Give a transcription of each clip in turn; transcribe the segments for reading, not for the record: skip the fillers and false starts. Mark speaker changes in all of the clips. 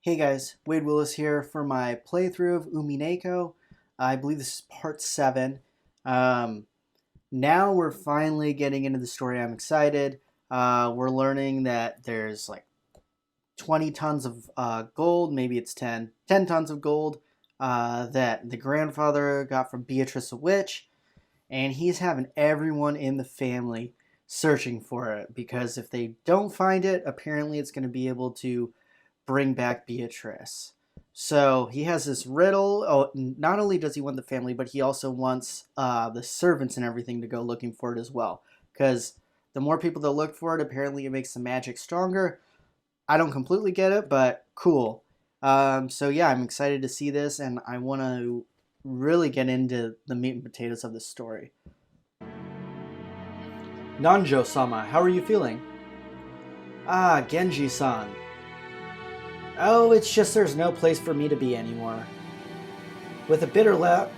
Speaker 1: Hey guys, Wade Willis here for my playthrough of Umineko. I believe this is part 7. Um, Now we're finally getting into the story. I'm excited. We're learning that there's like 20 tons of gold, maybe it's 10 tons of gold that the grandfather got from Beatrice a witch, and he's having everyone in the family searching for it because if they don't find it, apparently it's going to be able to bring back Beatrice. So he has this riddle. Oh, not only does he want the family, but he also wants the servants and everything to go looking for it as well. Because the more people that look for it, apparently it makes the magic stronger. I don't completely get it, but cool. So yeah, I'm excited to see this, and I want to really get into the meat and potatoes of this story. Nanjo-sama, how are you feeling? Ah, Genji-san. Oh, it's just there's no place for me to be anymore. With a bitter laugh,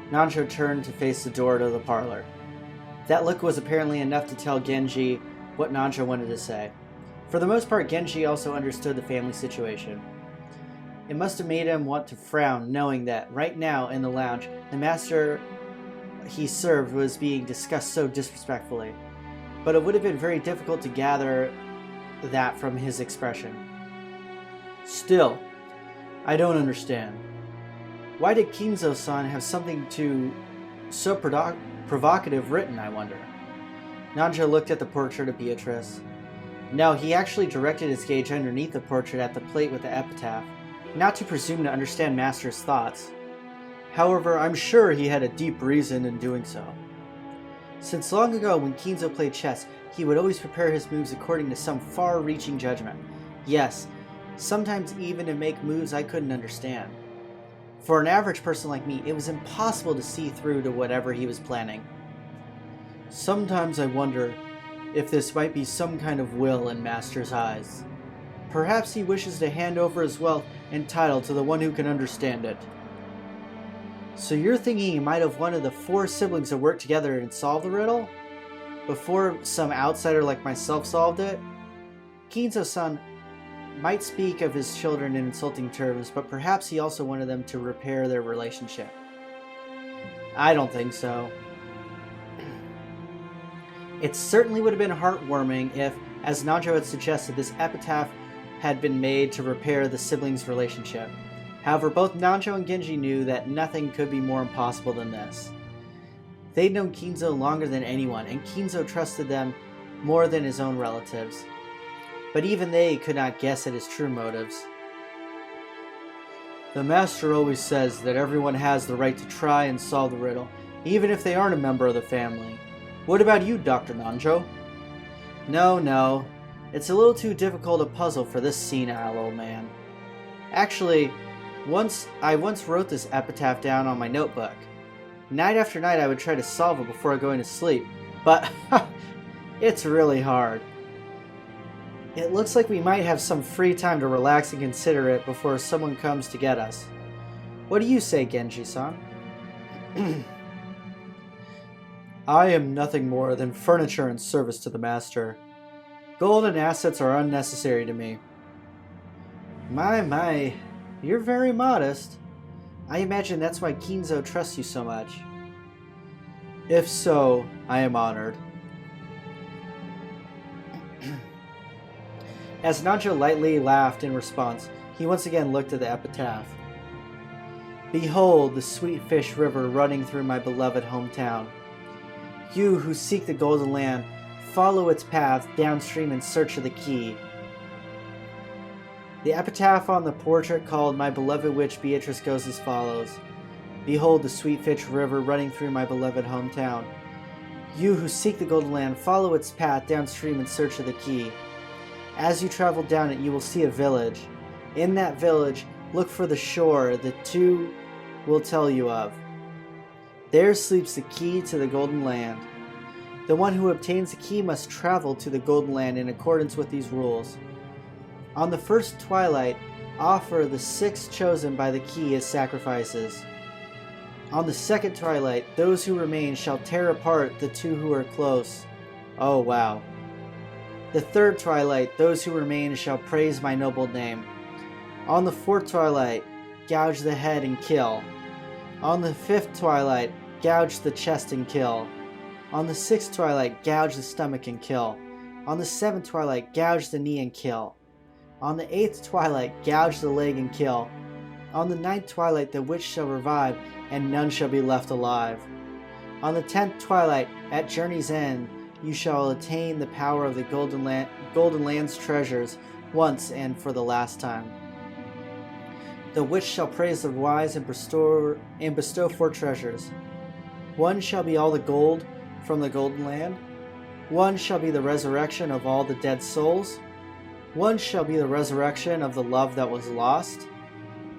Speaker 1: Nanjo turned to face the door to the parlor. That look was apparently enough to tell Genji what Nanjo wanted to say. For the most part, Genji also understood the family situation. It must have made him want to frown, knowing that right now in the lounge, the master he served was being discussed so disrespectfully. But it would have been very difficult to gather that from his expression. Still, I don't understand. Why did Kinzo-san have something so provocative written, I wonder? Nanjo looked at the portrait of Beatrice. No, he actually directed his gaze underneath the portrait at the plate with the epitaph, not to presume to understand Master's thoughts. However, I'm sure he had a deep reason in doing so. Since long ago, when Kinzo played chess, he would always prepare his moves according to some far-reaching judgment. Yes, sometimes even to make moves I couldn't understand. For an average person like me, it was impossible to see through to whatever he was planning. Sometimes I wonder if this might be some kind of will in Master's eyes. Perhaps he wishes to hand over his wealth and title to the one who can understand it. So you're thinking he might have wanted the 4 siblings to work together and solve the riddle? Before some outsider like myself solved it? Kinzo-san might speak of his children in insulting terms, but perhaps he also wanted them to repair their relationship. I don't think so. It certainly would have been heartwarming if, as Nanjo had suggested, this epitaph had been made to repair the siblings' relationship. However, both Nanjo and Genji knew that nothing could be more impossible than this. They'd known Kinzo longer than anyone, and Kinzo trusted them more than his own relatives. But even they could not guess at his true motives. The master always says that everyone has the right to try and solve the riddle, even if they aren't a member of the family. What about you, Dr. Nanjo? No. It's a little too difficult a puzzle for this senile old man. Actually, I once wrote this epitaph down on my notebook. Night after night I would try to solve it before going to sleep, but it's really hard. It looks like we might have some free time to relax and consider it before someone comes to get us. What do you say, Genji-san? I am nothing more than furniture and service to the master. Gold and assets are unnecessary to me. My. You're very modest. I imagine that's why Kinzo trusts you so much. If so, I am honored. As Nanjo lightly laughed in response, he once again looked at the epitaph. Behold the sweet fish river running through my beloved hometown. You who seek the golden land, follow its path downstream in search of the key. The epitaph on the portrait called My Beloved Witch Beatrice goes as follows. Behold the sweet fish river running through my beloved hometown. You who seek the golden land, follow its path downstream in search of the key. As you travel down it, you will see a village. In that village, look for the shore the 2 will tell you of. There sleeps the key to the golden land. The one who obtains the key must travel to the golden land in accordance with these rules. On the first twilight, offer the 6 chosen by the key as sacrifices. On the second twilight, those who remain shall tear apart the 2 who are close. Oh, wow. The third twilight, those who remain shall praise my noble name. On the fourth twilight, gouge the head and kill. On the fifth twilight, gouge the chest and kill. On the sixth twilight, gouge the stomach and kill. On the seventh twilight, gouge the knee and kill. On the eighth twilight, gouge the leg and kill. On the ninth twilight, the witch shall revive, and none shall be left alive. On the 10th twilight, at journey's end, you shall attain the power of the Golden Land's treasures once and for the last time. The witch shall praise the wise and bestow 4 treasures. One shall be all the gold from the Golden Land. One shall be the resurrection of all the dead souls. One shall be the resurrection of the love that was lost.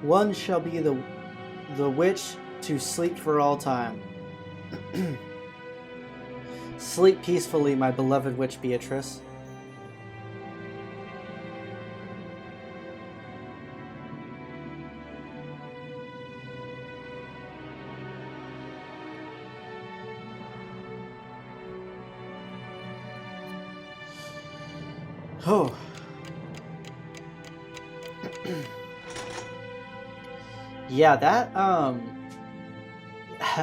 Speaker 1: One shall be the witch to sleep for all time. Sleep peacefully, my beloved witch Beatrice. Oh. Yeah, that,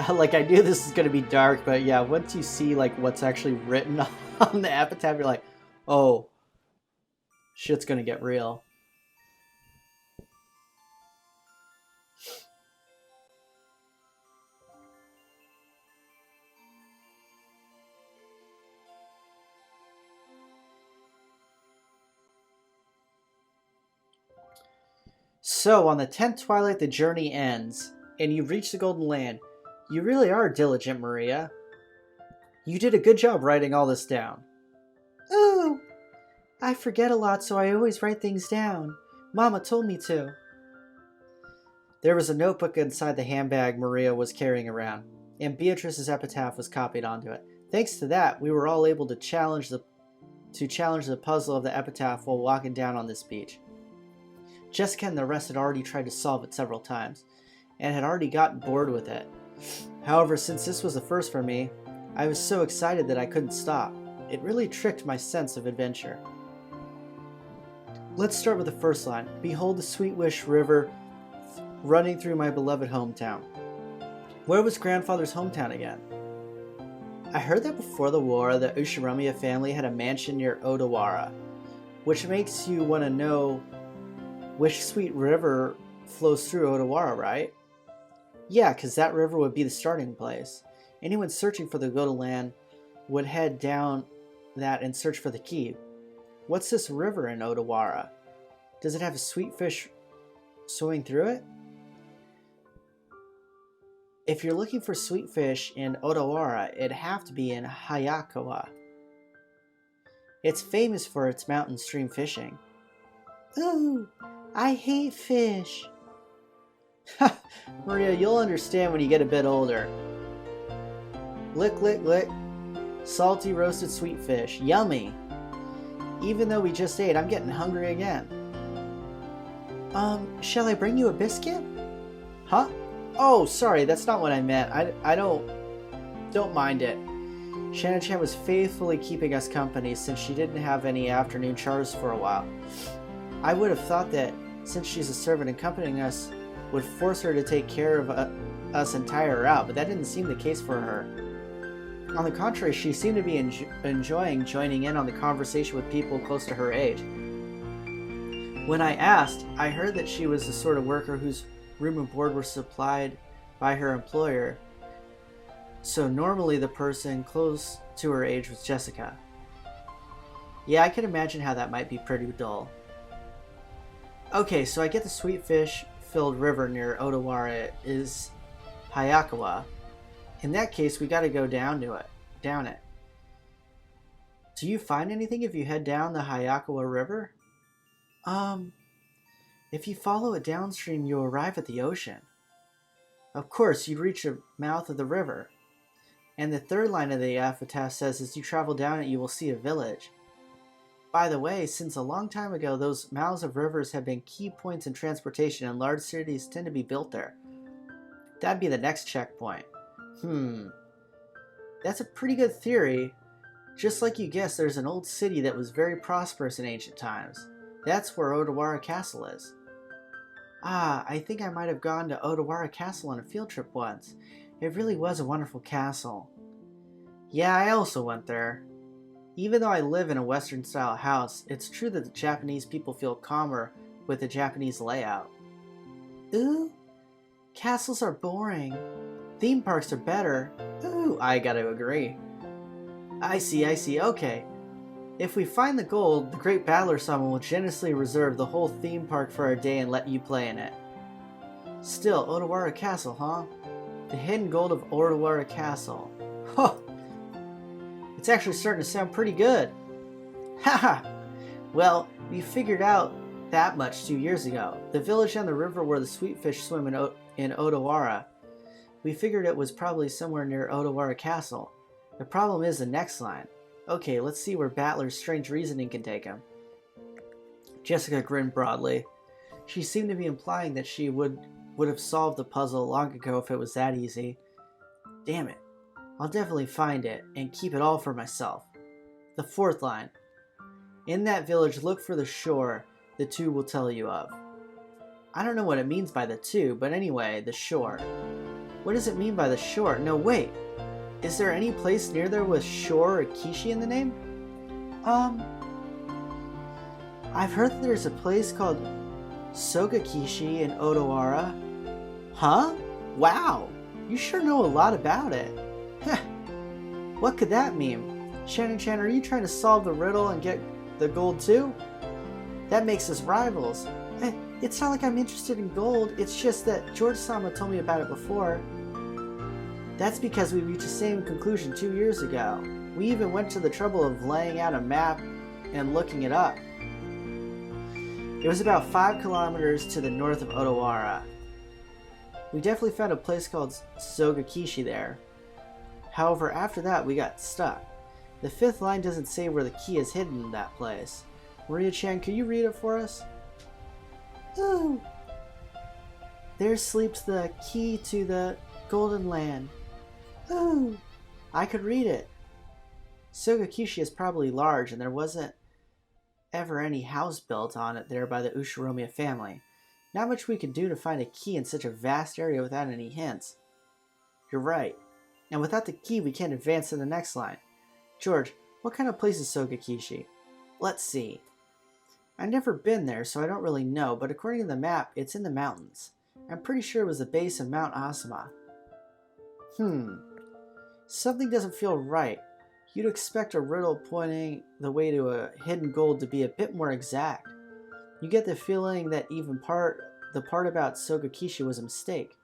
Speaker 1: like, I knew this is going to be dark, but yeah, once you see, like, what's actually written on the epitaph, you're like, oh, shit's going to get real. So, on the 10th twilight, the journey ends, and you reach the Golden Land. You really are diligent, Maria. You did a good job writing all this down. Ooh, I forget a lot, so I always write things down. Mama told me to. There was a notebook inside the handbag Maria was carrying around, and Beatrice's epitaph was copied onto it. Thanks to that, we were all able to challenge the puzzle of the epitaph while walking down on this beach. Jessica and the rest had already tried to solve it several times, and had already gotten bored with it. However, since this was a first for me, I was so excited that I couldn't stop. It really tricked my sense of adventure. Let's start with the first line. Behold the Sweet Wish River running through my beloved hometown. Where was grandfather's hometown again? I heard that before the war, the Ushiromiya family had a mansion near Odawara, which makes you want to know which sweet river flows through Odawara, right? Yeah, because that river would be the starting place. Anyone searching for the Golden Land would head down that and search for the key. What's this river in Odawara? Does it have a sweet fish swimming through it? If you're looking for sweet fish in Odawara, it'd have to be in Hayakawa. It's famous for its mountain stream fishing. Ooh, I hate fish. Maria, you'll understand when you get a bit older. Lick, lick, lick. Salty roasted sweet fish. Yummy. Even though we just ate, I'm getting hungry again. Shall I bring you a biscuit? Huh? Oh, sorry, that's not what I meant. I don't mind it. Shannon-chan was faithfully keeping us company since she didn't have any afternoon chores for a while. I would have thought that, since she's a servant accompanying us, would force her to take care of us and tire her out, but that didn't seem the case for her. On the contrary, she seemed to be enjoying joining in on the conversation with people close to her age. When I asked, I heard that she was the sort of worker whose room and board were supplied by her employer, so normally the person close to her age was Jessica. Yeah, I can imagine how that might be pretty dull. Okay, so I get the sweet fish-filled river near Odawara is Hayakawa. In that case, we gotta go down it. Do you find anything if you head down the Hayakawa River? If you follow it downstream, you'll arrive at the ocean. Of course, you'd reach the mouth of the river. And the third line of the epitaph says, as you travel down it, you will see a village. By the way, since a long time ago, those mouths of rivers have been key points in transportation, and large cities tend to be built there. That'd be the next checkpoint. That's a pretty good theory. Just like you guessed, there's an old city that was very prosperous in ancient times. That's where Odawara Castle is. Ah, I think I might have gone to Odawara Castle on a field trip once. It really was a wonderful castle. Yeah, I also went there. Even though I live in a Western-style house, it's true that the Japanese people feel calmer with the Japanese layout. Ooh, castles are boring. Theme parks are better. Ooh, I gotta agree. I see, okay. If we find the gold, the Great Battler Summon will generously reserve the whole theme park for a day and let you play in it. Still, Odawara Castle, huh? The hidden gold of Odawara Castle. Huh! It's actually starting to sound pretty good. Haha! Well, we figured out that much 2 years ago. The village on the river where the sweet fish swim in Odawara. We figured it was probably somewhere near Odawara Castle. The problem is the next line. Okay, let's see where Battler's strange reasoning can take him. Jessica grinned broadly. She seemed to be implying that she would have solved the puzzle long ago if it was that easy. Damn it. I'll definitely find it and keep it all for myself. The fourth line. In that village, look for the shore the two will tell you of. I don't know what it means by the two, but anyway, the shore. What does it mean by the shore? No, wait. Is there any place near there with shore or kishi in the name? I've heard that there's a place called Sogakishi in Odawara. Huh? Wow! You sure know a lot about it. Heh. What could that mean? Shannon-chan, are you trying to solve the riddle and get the gold too? That makes us rivals. It's not like I'm interested in gold, it's just that George-sama told me about it before. That's because we reached the same conclusion 2 years ago. We even went to the trouble of laying out a map and looking it up. It was about 5 kilometers to the north of Odawara. We definitely found a place called Sogakishi there. However, after that we got stuck. The fifth line doesn't say where the key is hidden in that place. Maria-chan, could you read it for us? Ooh! There sleeps the key to the Golden Land. Ooh! I could read it. Sogakishi is probably large, and there wasn't ever any house built on it there by the Ushiromiya family. Not much we could do to find a key in such a vast area without any hints. You're right. And without the key, we can't advance to the next line. George, what kind of place is Sogakishi? Let's see. I've never been there, so I don't really know, but according to the map, it's in the mountains. I'm pretty sure it was the base of Mount Asuma. Something doesn't feel right. You'd expect a riddle pointing the way to a hidden gold to be a bit more exact. You get the feeling that even the part about Sogakishi was a mistake.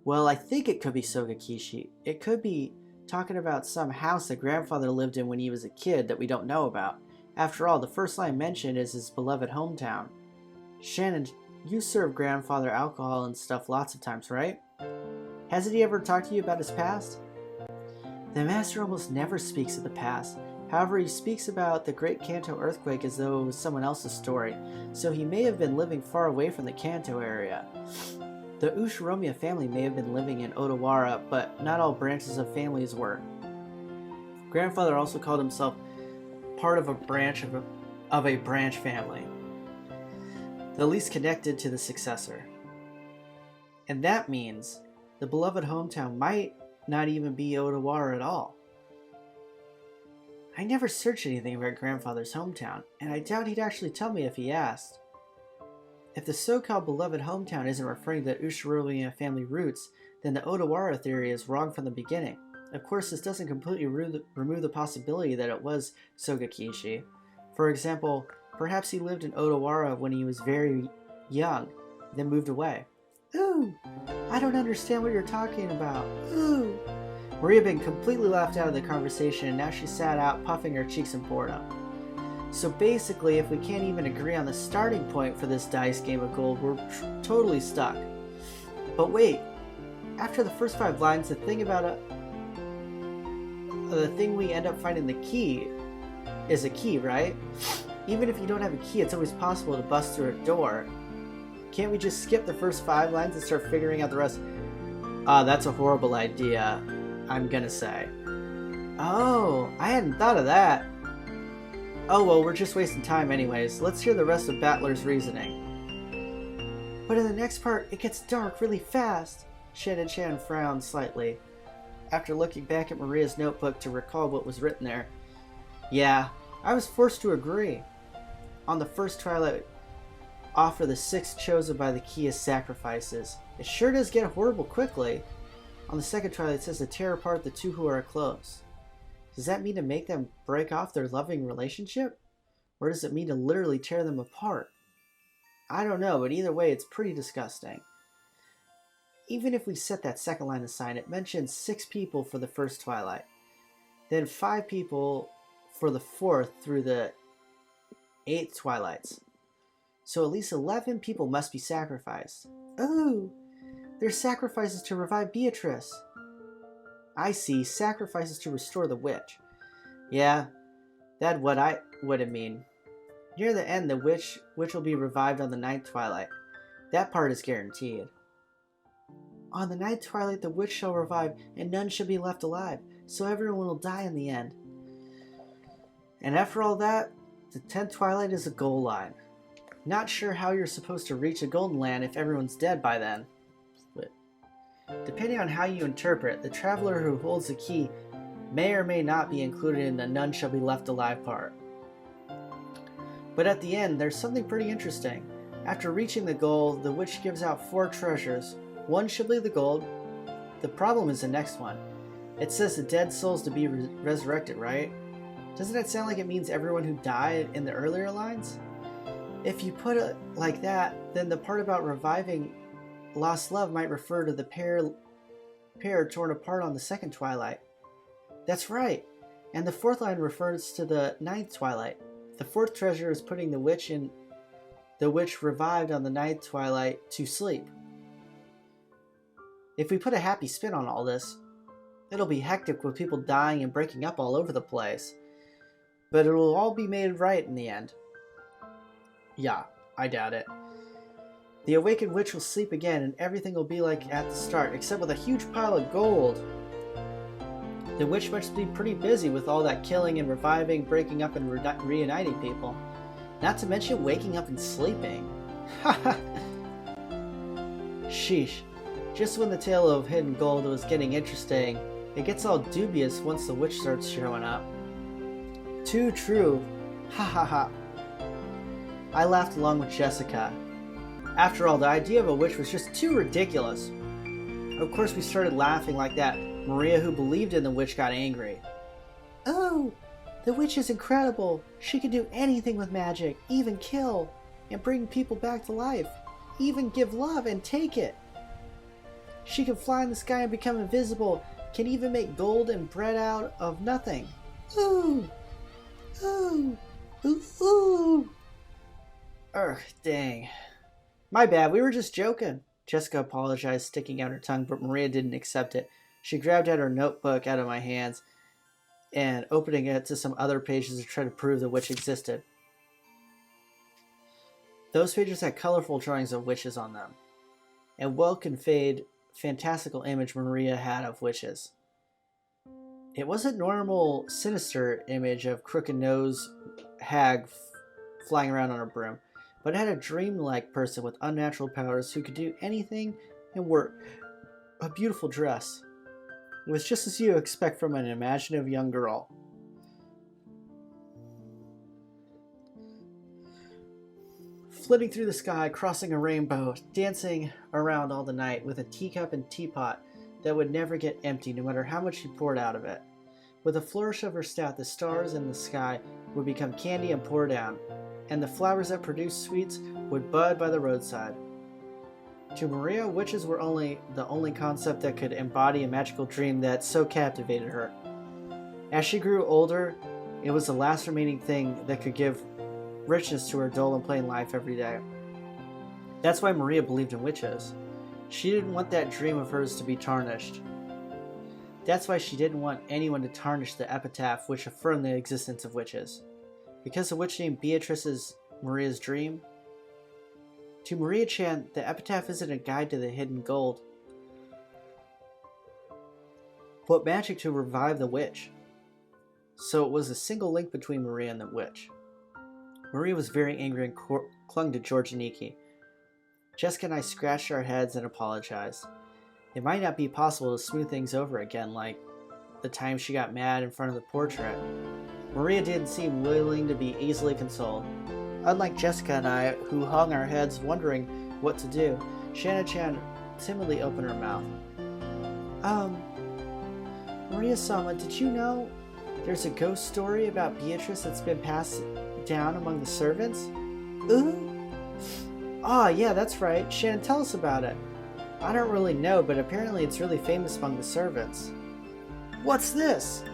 Speaker 1: Well, I think it could be Sogakishi. It could be talking about some house that grandfather lived in when he was a kid that we don't know about. After all, the first line mentioned is his beloved hometown. Shannon, you served grandfather alcohol and stuff lots of times, right? Hasn't he ever talked to you about his past? The master almost never speaks of the past. However, he speaks about the Great Kanto earthquake as though it was someone else's story, so he may have been living far away from the Kanto area. The Ushiromiya family may have been living in Odawara, but not all branches of families were. Grandfather also called himself part of a branch of a branch family, the least connected to the successor. And that means the beloved hometown might not even be Odawara at all. I never searched anything about grandfather's hometown, and I doubt he'd actually tell me if he asked. If the so-called beloved hometown isn't referring to the Ushiromiya family roots, then the Odawara theory is wrong from the beginning. Of course, this doesn't completely remove the possibility that it was Sogakishi. For example, perhaps he lived in Odawara when he was very young, then moved away. Ooh, I don't understand what you're talking about. Ooh. Maria had been completely left out of the conversation, and now she sat out, puffing her cheeks in boredom. So basically, if we can't even agree on the starting point for this dice game of gold, we're totally stuck. But wait, after the first 5 lines, the thing we end up finding the key is a key, right? Even if you don't have a key, it's always possible to bust through a door. Can't we just skip the first 5 lines and start figuring out the rest? That's a horrible idea, I'm gonna say. Oh, I hadn't thought of that. Oh well, we're just wasting time anyways. Let's hear the rest of Battler's reasoning. But in the next part, it gets dark really fast. Shannon frowned slightly, after looking back at Maria's notebook to recall what was written there. Yeah, I was forced to agree. On the first twilight, offer the 6 chosen by the key as sacrifices. It sure does get horrible quickly. On the second twilight, it says to tear apart the 2 who are close. Does that mean to make them break off their loving relationship? Or does it mean to literally tear them apart? I don't know, but either way, it's pretty disgusting. Even if we set that second line aside, it mentions 6 people for the first twilight. Then 5 people for the 4th through the 8th twilights. So at least 11 people must be sacrificed. Ooh! They're sacrifices to revive Beatrice. I see, sacrifices to restore the witch. Yeah, that's what it mean. Near the end, the witch will be revived on the 9th twilight. That part is guaranteed. On the 9th twilight, the witch shall revive, and none shall be left alive, so everyone will die in the end. And after all that, the 10th twilight is a goal line. Not sure how you're supposed to reach a golden land if everyone's dead by then. But depending on how you interpret, the traveler who holds the key may or may not be included in the none shall be left alive part. But at the end, there's something pretty interesting. After reaching the goal, the witch gives out 4 treasures. 1 should be the gold. The problem is the next one. It says the dead souls to be resurrected, right? Doesn't that sound like it means everyone who died in the earlier lines? If you put it like that, then the part about reviving lost love might refer to the pair torn apart on the 2nd twilight. That's right. And the 4th line refers to the 9th twilight. The 4th treasure is putting the witch revived on the 9th twilight to sleep. If we put a happy spin on all this, it'll be hectic with people dying and breaking up all over the place. But it'll all be made right in the end. Yeah, I doubt it. The awakened witch will sleep again and everything will be like at the start, except with a huge pile of gold. The witch must be pretty busy with all that killing and reviving, breaking up and reuniting people. Not to mention waking up and sleeping. Haha. Sheesh. Just when the tale of hidden gold was getting interesting, it gets all dubious once the witch starts showing up. Too true. Ha ha ha. I laughed along with Jessica. After all, the idea of a witch was just too ridiculous. Of course, we started laughing like that. Maria, who believed in the witch, got angry. Oh, the witch is incredible. She can do anything with magic, even kill, and bring people back to life. Even give love and take it. She can fly in the sky and become invisible, can even make gold and bread out of nothing. Ooh! Ooh! Ooh! Ooh! Ugh, dang. My bad, we were just joking. Jessica apologized, sticking out her tongue, but Maria didn't accept it. She grabbed at her notebook out of my hands and opening it to some other pages to try to prove the witch existed. Those pages had colorful drawings of witches on them, and well-conveyed, fantastical image Maria had of witches. It wasn't normal, sinister image of crooked-nosed hag flying around on a broom, but it had a dreamlike person with unnatural powers who could do anything and wear a beautiful dress. It was just as you expect from an imaginative young girl. Flitting through the sky, crossing a rainbow, dancing around all the night with a teacup and teapot that would never get empty no matter how much she poured out of it. With a flourish of her staff, the stars in the sky would become candy and pour down, and the flowers that produced sweets would bud by the roadside. To Maria, witches were the only concept that could embody a magical dream that so captivated her. As she grew older, it was the last remaining thing that could give richness to her dull and plain life every day. That's why Maria believed in witches. She didn't want that dream of hers to be tarnished. That's why she didn't want anyone to tarnish the epitaph which affirmed the existence of witches. Because the witch named Beatrice is Maria's dream, to Maria-chan, the epitaph isn't a guide to the hidden gold, but magic to revive the witch. So it was a single link between Maria and the witch. Maria was very angry and clung to George and Nikki. Jessica and I scratched our heads and apologized. It might not be possible to smooth things over again like the time she got mad in front of the portrait. Maria didn't seem willing to be easily consoled. Unlike Jessica and I, who hung our heads wondering what to do, Shanna-chan timidly opened her mouth. Maria-sama, did you know there's a ghost story about Beatrice that's been passed down among the servants? Ooh? Ah, yeah, that's right. Shannon, tell us about it. I don't really know, but apparently it's really famous among the servants. What's this?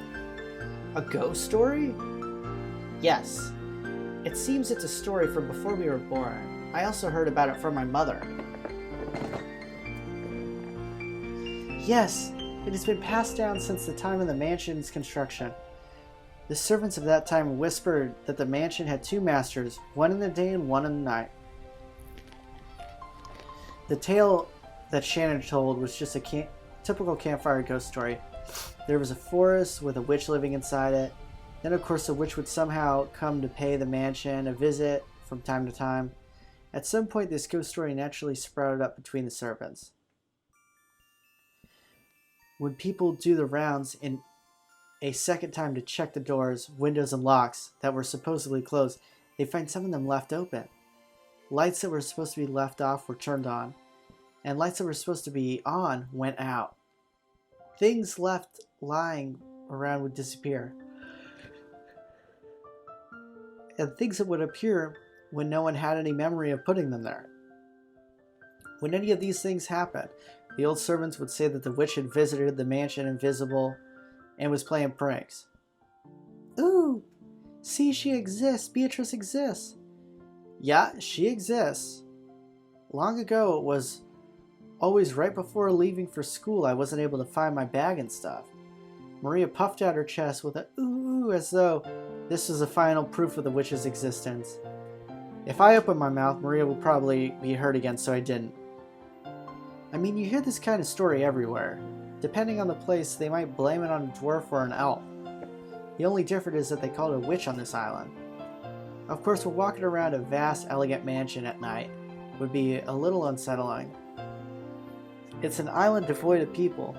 Speaker 1: A ghost story? Yes. It seems it's a story from before we were born. I also heard about it from my mother. Yes, it has been passed down since the time of the mansion's construction. The servants of that time whispered that the mansion had two masters, one in the day and one in the night. The tale that Shannon told was just a typical campfire ghost story. There was a forest with a witch living inside it. Then, of course, the witch would somehow come to pay the mansion a visit from time to time. At some point, this ghost story naturally sprouted up between the servants. When people do the rounds in a second time to check the doors, windows, and locks that were supposedly closed, they find some of them left open. Lights that were supposed to be left off were turned on, and lights that were supposed to be on went out. Things left lying around would disappear. And things that would appear when no one had any memory of putting them there. When any of these things happened, the old servants would say that the witch had visited the mansion invisible and was playing pranks. Ooh, see, she exists. Beatrice exists. Yeah, she exists. Long ago, it was always right before leaving for school, I wasn't able to find my bag and stuff. Maria puffed out her chest with a ooh, as though this was the final proof of the witch's existence. If I opened my mouth, Maria would probably be hurt again, so I didn't. I mean, you hear this kind of story everywhere. Depending on the place, they might blame it on a dwarf or an elf. The only difference is that they call it a witch on this island. Of course, walking around a vast, elegant mansion at night would be a little unsettling. It's an island devoid of people.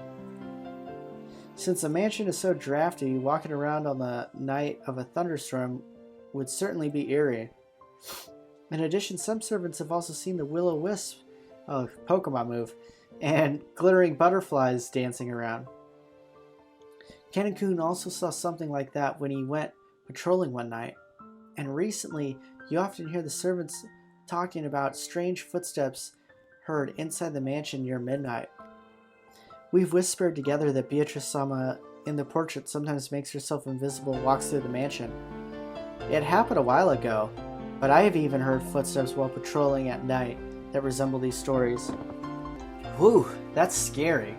Speaker 1: Since the mansion is so drafty, walking around on the night of a thunderstorm would certainly be eerie. In addition, some servants have also seen the will-o-wisp, Pokemon move, and glittering butterflies dancing around. Ken-kun also saw something like that when he went patrolling one night. And recently, you often hear the servants talking about strange footsteps heard inside the mansion near midnight. We've whispered together that Beatrice-sama in the portrait sometimes makes herself invisible and walks through the mansion. It happened a while ago, but I have even heard footsteps while patrolling at night that resemble these stories. Whew, that's scary.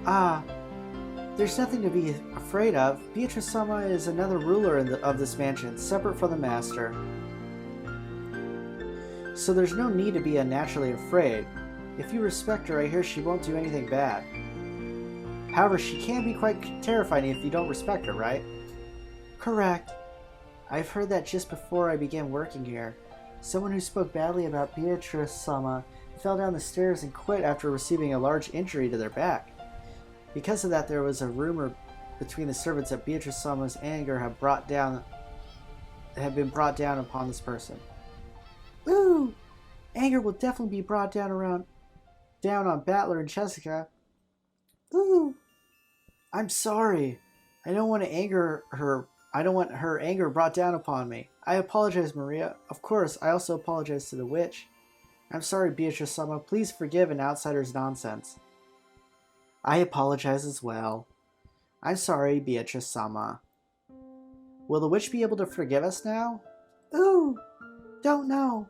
Speaker 1: There's nothing to be afraid of. Beatrice-sama is another ruler of this mansion, separate from the master. So there's no need to be unnaturally afraid. If you respect her, I hear she won't do anything bad. However, she can be quite terrifying if you don't respect her, right? Correct. I've heard that just before I began working here. Someone who spoke badly about Beatrice-sama fell down the stairs and quit after receiving a large injury to their back. Because of that, there was a rumor between the servants that Beatrice-sama's anger had been brought down upon this person. Ooh! Anger will definitely be brought down on Battler and Jessica. Ooh! I'm sorry. I don't want her anger brought down upon me. I apologize, Maria. Of course, I also apologize to the witch. I'm sorry, Beatrice-sama. Please forgive an outsider's nonsense. I apologize as well. I'm sorry, Beatrice-sama. Will the witch be able to forgive us now? Ooh! Don't know.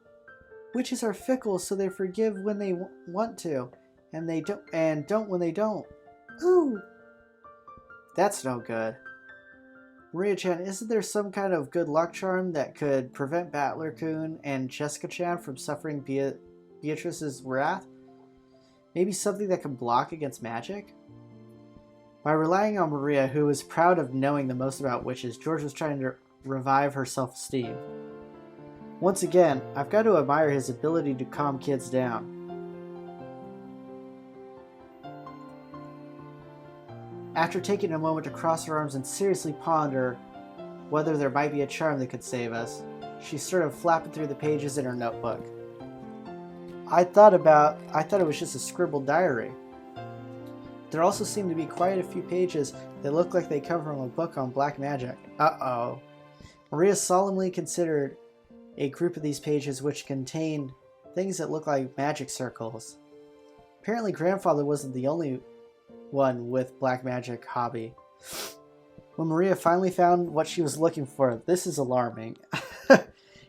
Speaker 1: Witches are fickle, so they forgive when they want to, and don't when they don't. Ooh! That's no good. Maria-chan, isn't there some kind of good luck charm that could prevent Battler-kun and Jessica-chan from suffering Beatrice's wrath? Maybe something that can block against magic? By relying on Maria, who was proud of knowing the most about witches, George was trying to revive her self-esteem. Once again, I've got to admire his ability to calm kids down. After taking a moment to cross her arms and seriously ponder whether there might be a charm that could save us, she started flapping through the pages in her notebook. I thought it was just a scribbled diary. There also seemed to be quite a few pages that looked like they come from a book on black magic. Uh-oh. Maria solemnly considered a group of these pages which contained things that looked like magic circles. Apparently Grandfather wasn't the only one with black magic hobby. When Maria finally found what she was looking for, this is alarming.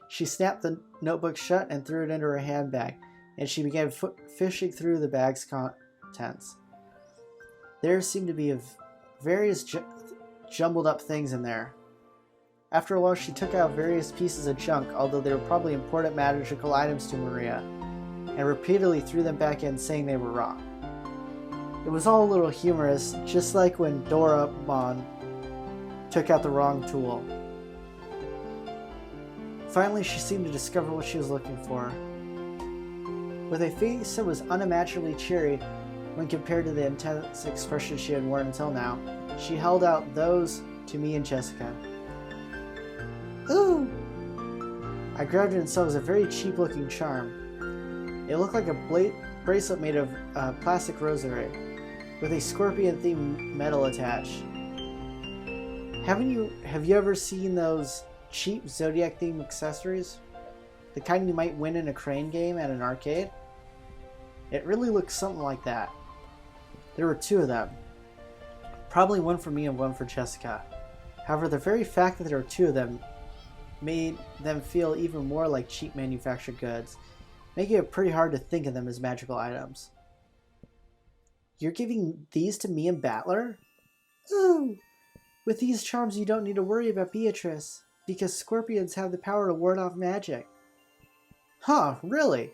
Speaker 1: She snapped the notebook shut and threw it into her handbag, and she began fishing through the bag's contents. There seemed to be various jumbled up things in there. After a while, she took out various pieces of junk, although they were probably important magical items to Maria, and repeatedly threw them back in, saying they were wrong. It was all a little humorous, just like when Doraemon took out the wrong tool. Finally, she seemed to discover what she was looking for. With a face that was unimaginably cheery when compared to the intense expression she had worn until now, she held out those to me and Jessica. Ooh! I grabbed it and saw it was a very cheap-looking charm. It looked like a bracelet made of plastic rosary, with a scorpion-themed medal attached. Have you ever seen those cheap Zodiac-themed accessories? The kind you might win in a crane game at an arcade? It really looks something like that. There were two of them. Probably one for me and one for Jessica. However, the very fact that there were two of them made them feel even more like cheap manufactured goods, making it pretty hard to think of them as magical items. You're giving these to me and Battler? Ooh! With these charms you don't need to worry about Beatrice, because scorpions have the power to ward off magic. Huh, really?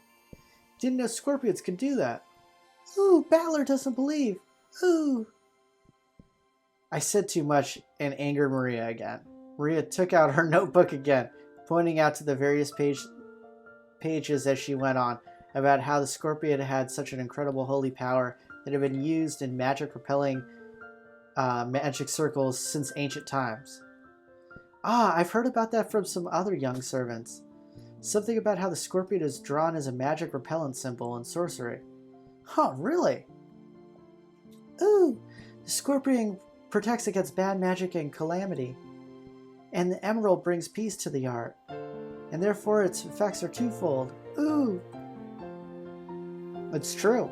Speaker 1: Didn't know scorpions could do that. Ooh, Battler doesn't believe. Ooh. I said too much and angered Maria again. Maria took out her notebook again, pointing out to the various pages as she went on about how the scorpion had such an incredible holy power that had been used in magic-repelling magic circles since ancient times. Ah, I've heard about that from some other young servants. Something about how the scorpion is drawn as a magic repellent symbol in sorcery. Huh, really? Ooh, the scorpion protects against bad magic and calamity. And the emerald brings peace to the art. And therefore its effects are twofold. Ooh. It's true.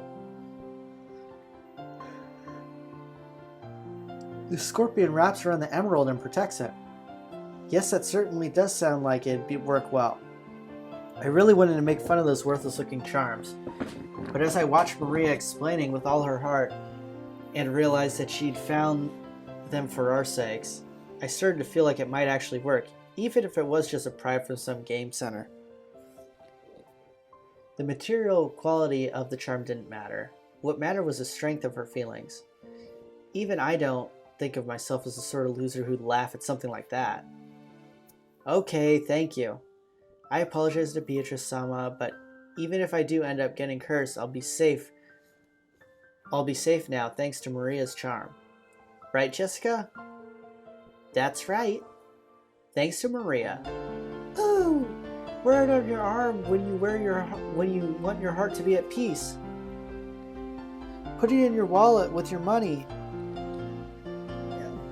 Speaker 1: The scorpion wraps around the emerald and protects it. Yes, that certainly does sound like it'd work well. I really wanted to make fun of those worthless-looking charms, but as I watched Maria explaining with all her heart and realized that she'd found them for our sakes, I started to feel like it might actually work, even if it was just a pride from some game center. The material quality of the charm didn't matter. What mattered was the strength of her feelings. Even I don't think of myself as the sort of loser who'd laugh at something like that. Okay, thank you. I apologize to Beatrice-sama, but even if I do end up getting cursed, I'll be safe. I'll be safe now, thanks to Maria's charm. Right, Jessica? That's right. Thanks to Maria. Ooh! Wear it on your arm when you want your heart to be at peace. Put it in your wallet with your money.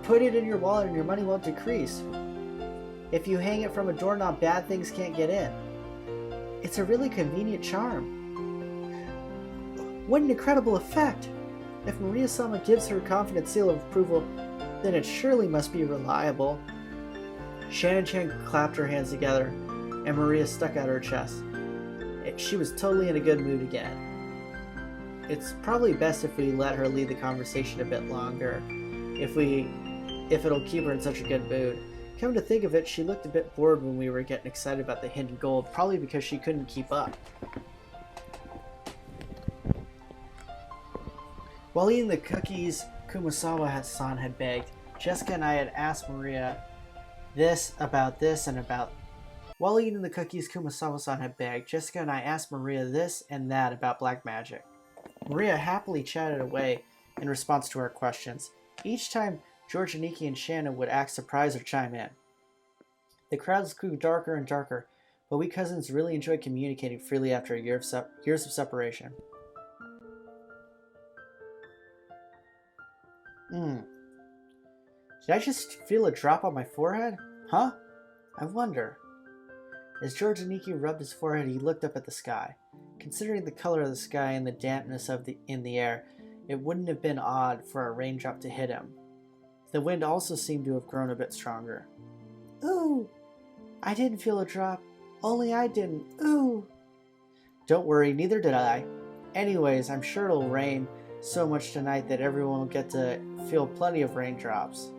Speaker 1: Put it in your wallet and your money won't decrease. If you hang it from a doorknob, bad things can't get in. It's a really convenient charm. What an incredible effect! If Maria-sama gives her confident seal of approval, then it surely must be reliable. Shannon-chan clapped her hands together, and Maria stuck out her chest. She was totally in a good mood again. It's probably best if we let her lead the conversation a bit longer, if it'll keep her in such a good mood. Come to think of it, she looked a bit bored when we were getting excited about the hidden gold, probably because she couldn't keep up. While eating the cookies Kumasawa-san had begged. Jessica and I had asked Maria this and about... While eating the cookies, Kumasawa-san had begged. Jessica and I asked Maria this and that about black magic. Maria happily chatted away in response to our questions. Each time, George, Nikki, and Shannon would act surprised or chime in. The crowds grew darker and darker, but we cousins really enjoyed communicating freely after years of separation. Did I just feel a drop on my forehead? Huh? I wonder. As George Nikki rubbed his forehead, he looked up at the sky. Considering the color of the sky and the dampness in the air, it wouldn't have been odd for a raindrop to hit him. The wind also seemed to have grown a bit stronger. Ooh! I didn't feel a drop. Only I didn't. Ooh! Don't worry, neither did I. Anyways, I'm sure it'll rain so much tonight that everyone will get to feel plenty of raindrops.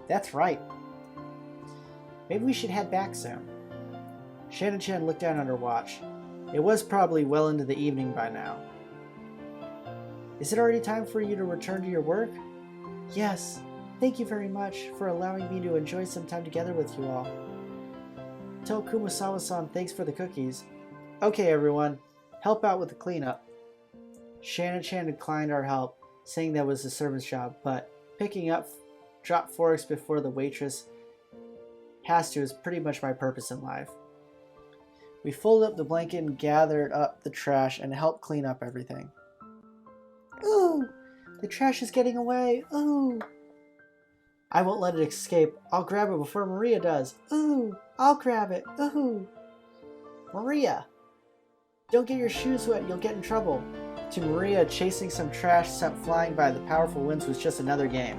Speaker 1: That's right. Maybe we should head back soon. Shannon-chan looked down at her watch. It was probably well into the evening by now. Is it already time for you to return to your work? Yes. Thank you very much for allowing me to enjoy some time together with you all. Tell Kumasawa-san thanks for the cookies. Okay, everyone. Help out with the cleanup. Shannon-chan declined our help, saying that was the servant's job, but picking up dropped forks before the waitress has to is pretty much my purpose in life. We folded up the blanket and gathered up the trash and helped clean up everything. Ooh! The trash is getting away! Ooh! I won't let it escape. I'll grab it before Maria does. Ooh! I'll grab it. Ooh! Maria! Don't get your shoes wet, you'll get in trouble. To Maria, chasing some trash sent flying by the powerful winds was just another game.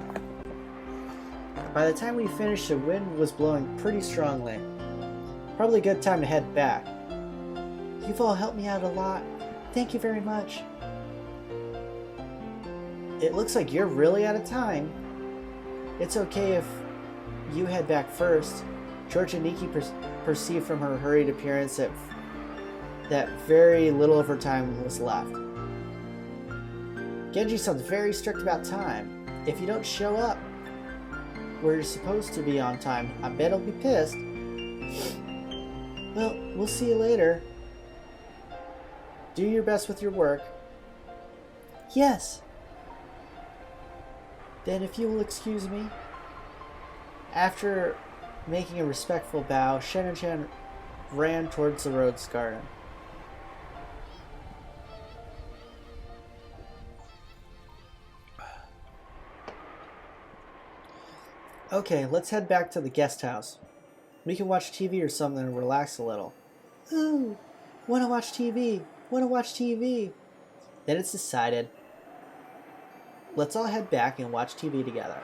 Speaker 1: By the time we finished, the wind was blowing pretty strongly. Probably a good time to head back. You've all helped me out a lot. Thank you very much. It looks like you're really out of time. It's okay if you head back first. George and Nikki perceived from her hurried appearance that very little of her time was left. Genji sounds very strict about time. If you don't show up where you're supposed to be on time, I bet he'll be pissed. Well, we'll see you later. Do your best with your work. Yes. Then if you will excuse me. After making a respectful bow, Shannon-chan ran towards the rose garden. Okay, let's head back to the guest house. We can watch TV or something and relax a little. Ooh, wanna watch TV, wanna watch TV. Then it's decided. Let's all head back and watch TV together.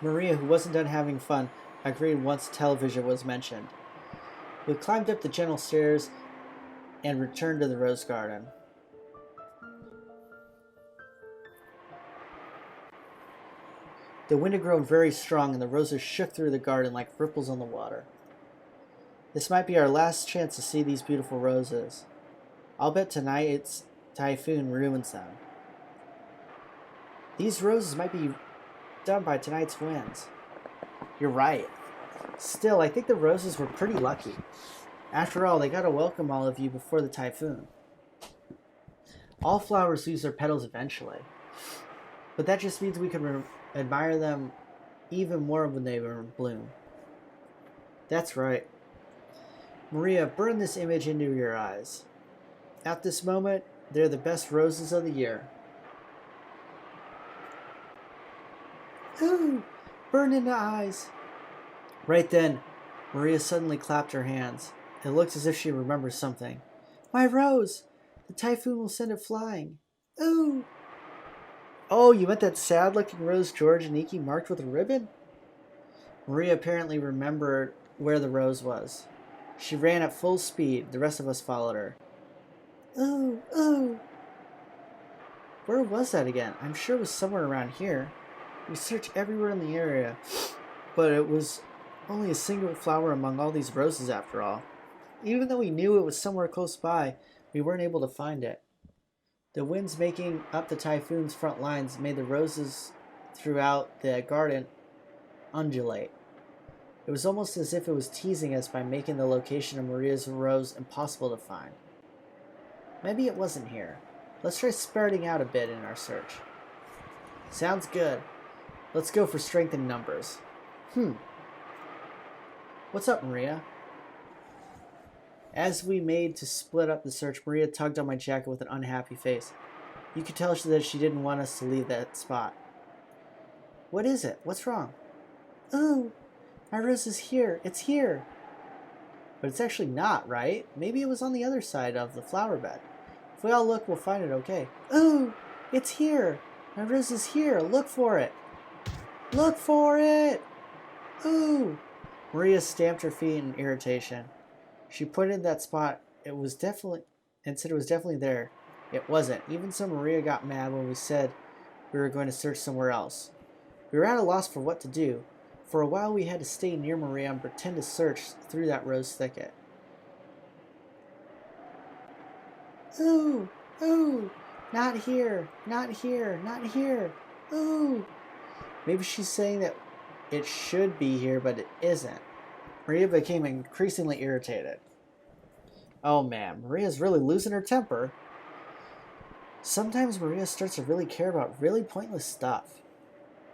Speaker 1: Maria, who wasn't done having fun, agreed once television was mentioned. We climbed up the gentle stairs and returned to the rose garden. The wind had grown very strong and the roses shook through the garden like ripples on the water. This might be our last chance to see these beautiful roses. I'll bet tonight's typhoon ruins them. These roses might be done by tonight's winds. You're right. Still, I think the roses were pretty lucky. After all, they got to welcome all of you before the typhoon. All flowers lose their petals eventually. But that just means we can admire them even more when they are in bloom. That's right. Maria, burn this image into your eyes. At this moment, they're the best roses of the year. Ooh, burn in the eyes. Right then, Maria suddenly clapped her hands. It looked as if she remembered something. My rose! The typhoon will send it flying. Ooh! Oh, you meant that sad-looking rose George and Nikki marked with a ribbon? Maria apparently remembered where the rose was. She ran at full speed. The rest of us followed her. Ooh, ooh. Where was that again? I'm sure it was somewhere around here. We searched everywhere in the area, but it was only a single flower among all these roses after all. Even though we knew it was somewhere close by, we weren't able to find it. The winds making up the typhoon's front lines made the roses throughout the garden undulate. It was almost as if it was teasing us by making the location of Maria's rose impossible to find. Maybe it wasn't here. Let's try spreading out a bit in our search. Sounds good. Let's go for strength in numbers. What's up, Maria? As we made to split up the search, Maria tugged on my jacket with an unhappy face. You could tell that she didn't want us to leave that spot. What is it? What's wrong? Oh, my rose is here. It's here. But it's actually not, right? Maybe it was on the other side of the flower bed. If we all look, we'll find it okay. Oh, it's here. My rose is here. Look for it. Look for it. Ooh. Maria stamped her feet in irritation. She pointed that spot. It was definitely, and said it was definitely there. It wasn't. Even so, Maria got mad when we said we were going to search somewhere else. We were at a loss for what to do. For a while, we had to stay near Maria and pretend to search through that rose thicket. Ooh, ooh, not here, not here, not here. Ooh. Maybe she's saying that it should be here, but it isn't. Maria became increasingly irritated. Oh man, Maria's really losing her temper. Sometimes Maria starts to really care about really pointless stuff.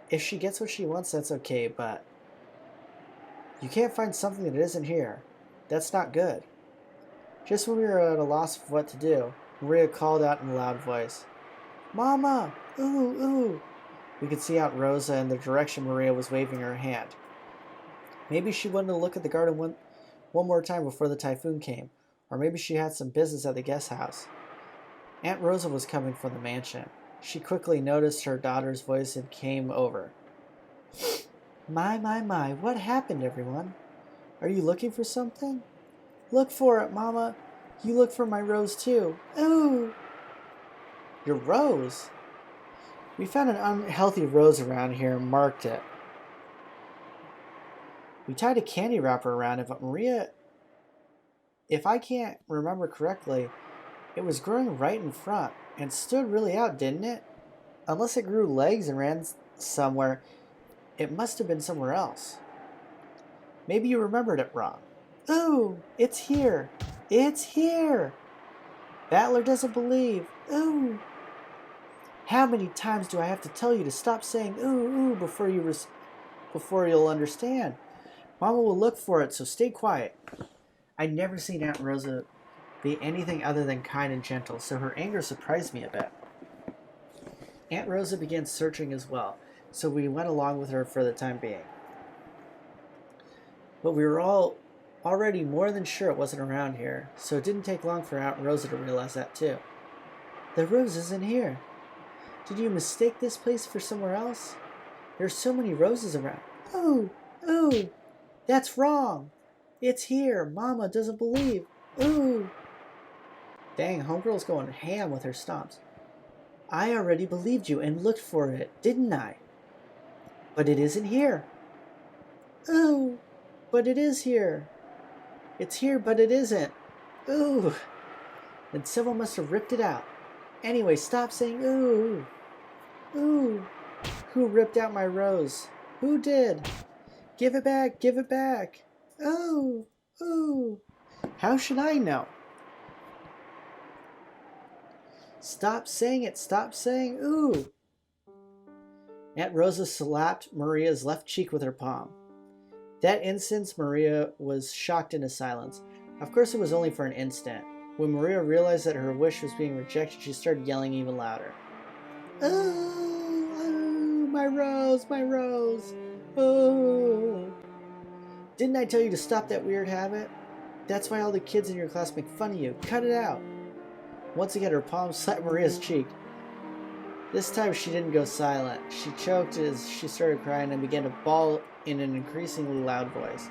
Speaker 1: If she gets what she wants, that's okay, but you can't find something that isn't here. That's not good. Just when we were at a loss of what to do, Maria called out in a loud voice, Mama! Ooh, ooh! We could see Aunt Rosa in the direction Maria was waving her hand. Maybe she wanted to look at the garden one more time before the typhoon came, or maybe she had some business at the guest house. Aunt Rosa was coming from the mansion. She quickly noticed her daughter's voice and came over. My, what happened, everyone? Are you looking for something? Look for it, Mama. You look for my rose, too. Ooh! Your rose? We found an unhealthy rose around here and marked it. We tied a candy wrapper around it, but Maria, if I can't remember correctly, it was growing right in front and stood really out, didn't it? Unless it grew legs and ran somewhere, it must have been somewhere else. Maybe you remembered it wrong. Ooh, it's here. It's here. Battler doesn't believe. Ooh. How many times do I have to tell you to stop saying ooh, ooh before you'll understand? Mama will look for it, so stay quiet. I'd never seen Aunt Rosa be anything other than kind and gentle, so her anger surprised me a bit. Aunt Rosa began searching as well, so we went along with her for the time being. But we were all already more than sure it wasn't around here, so it didn't take long for Aunt Rosa to realize that too. The rose isn't here. Did you mistake this place for somewhere else? There's so many roses around. Ooh, ooh, that's wrong. It's here. Mama doesn't believe. Ooh. Dang, homegirl's going ham with her stomps. I already believed you and looked for it, didn't I? But it isn't here. Ooh, but it is here. It's here, but it isn't. Ooh. Then someone must have ripped it out. Anyway, stop saying ooh. Ooh. Who ripped out my rose? Who did? Give it back, give it back. Ooh. Ooh. How should I know? Stop saying it, stop saying ooh. Aunt Rosa slapped Maria's left cheek with her palm. That instant, Maria was shocked into silence. Of course, it was only for an instant. When Maria realized that her wish was being rejected, she started yelling even louder. Oh, my rose, my rose. Oh. Didn't I tell you to stop that weird habit? That's why all the kids in your class make fun of you. Cut it out. Once again, her palm slapped Maria's cheek. This time, she didn't go silent. She choked as she started crying and began to bawl in an increasingly loud voice.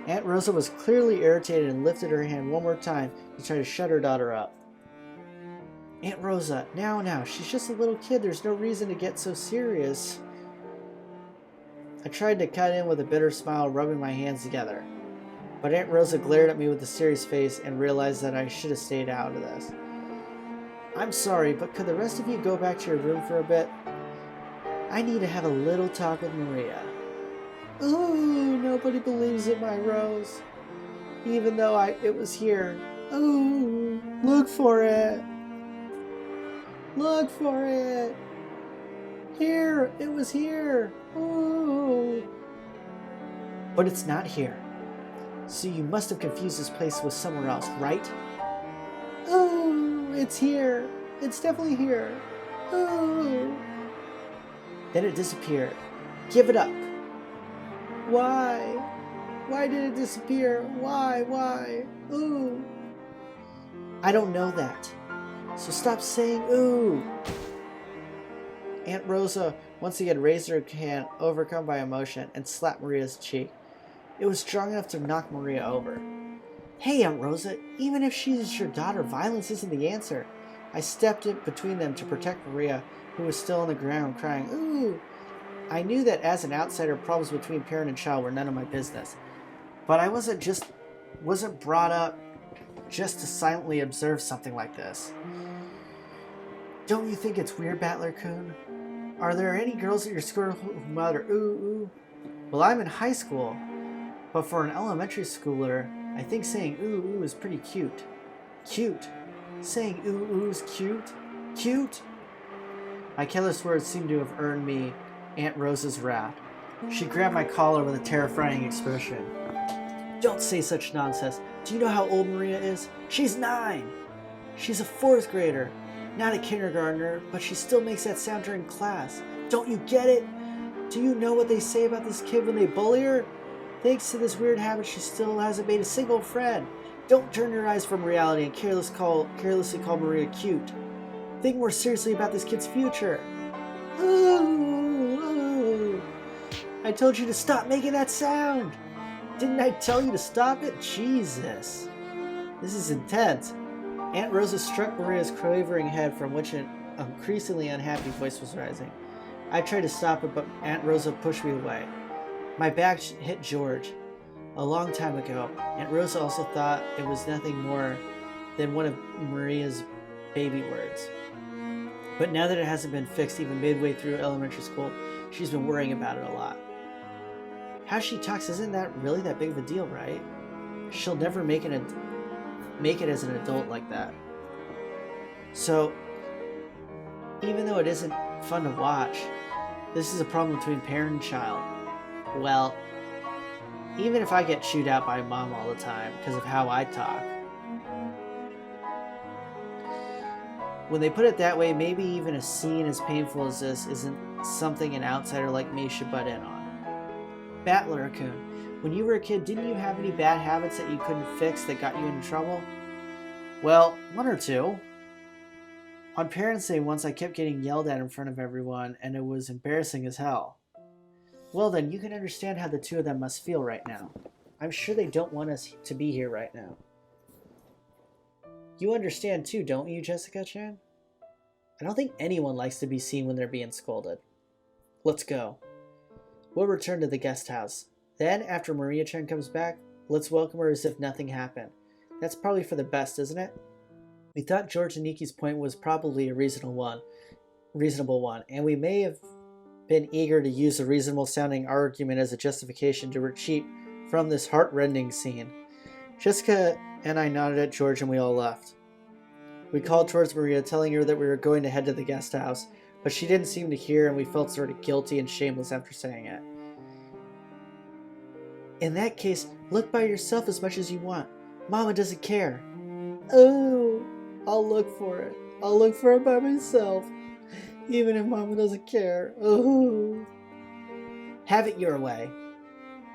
Speaker 1: Aunt Rosa was clearly irritated and lifted her hand one more time to try to shut her daughter up. Aunt Rosa, now, she's just a little kid. There's no reason to get so serious. I tried to cut in with a bitter smile, rubbing my hands together. But Aunt Rosa glared at me with a serious face and realized that I should have stayed out of this. I'm sorry, but could the rest of you go back to your room for a bit? I need to have a little talk with Maria. Ooh, nobody believes in my rose. Even though it was here. Ooh, look for it. Look for it. Here, it was here. Ooh. But it's not here. So you must have confused this place with somewhere else, right? Ooh, it's here. It's definitely here. Ooh. Then it disappeared. Give it up. Why? Why did it disappear? Why? Ooh. I don't know that. So stop saying ooh. Aunt Rosa once again raised her hand, overcome by emotion, and slapped Maria's cheek. It was strong enough to knock Maria over. Hey, Aunt Rosa, even if she is your daughter, violence isn't the answer. I stepped in between them to protect Maria, who was still on the ground, crying, ooh. I knew that as an outsider, problems between parent and child were none of my business. But I wasn't brought up just to silently observe something like this. Don't you think it's weird, Battler-kun? Are there any girls at your school who mutter, ooh? Well, I'm in high school, but for an elementary schooler, I think saying ooh is pretty cute. Cute? Saying ooh is cute? Cute? My careless words seemed to have earned me Aunt Rosa's wrath. She grabbed my collar with a terrifying expression. Don't say such nonsense. Do you know how old Maria is? She's 9. She's a 4th grader. Not a kindergartner, but she still makes that sound during class. Don't you get it? Do you know what they say about this kid when they bully her? Thanks to this weird habit, she still hasn't made a single friend. Don't turn your eyes from reality and carelessly call Maria cute. Think more seriously about this kid's future. Ooh. I told you to stop making that sound. Didn't I tell you to stop it? Jesus. This is intense. Aunt Rosa struck Maria's quavering head from which an increasingly unhappy voice was rising. I tried to stop it, but Aunt Rosa pushed me away. My back hit George. A long time ago, Aunt Rosa also thought it was nothing more than one of Maria's baby words. But now that it hasn't been fixed even midway through elementary school, she's been worrying about it a lot. How she talks isn't that really that big of a deal, right? She'll never make it as an adult like that. So, even though it isn't fun to watch, this is a problem between parent and child. Well, even if I get chewed out by mom all the time because of how I talk. When they put it that way, maybe even a scene as painful as this isn't something an outsider like me should butt in on. Battler-kun, when you were a kid, didn't you have any bad habits that you couldn't fix that got you in trouble? Well, 1 or 2. On Parents' Day once I kept getting yelled at in front of everyone, and it was embarrassing as hell. Well then, you can understand how the 2 of them must feel right now. I'm sure they don't want us to be here right now. You understand too, don't you, Jessica-chan? I don't think anyone likes to be seen when they're being scolded. Let's go. We'll return to the guest house. Then, after Maria-chan comes back, let's welcome her as if nothing happened. That's probably for the best, isn't it? We thought George and Niki's point was probably a reasonable one, and we may have been eager to use a reasonable-sounding argument as a justification to retreat from this heart-rending scene. Jessica and I nodded at George and we all left. We called towards Maria, telling her that we were going to head to the guest house, but she didn't seem to hear and we felt sort of guilty and shameless after saying it. In that case, look by yourself as much as you want. Mama doesn't care. Oh, I'll look for it. I'll look for it by myself. Even if Mama doesn't care. Oh. Have it your way.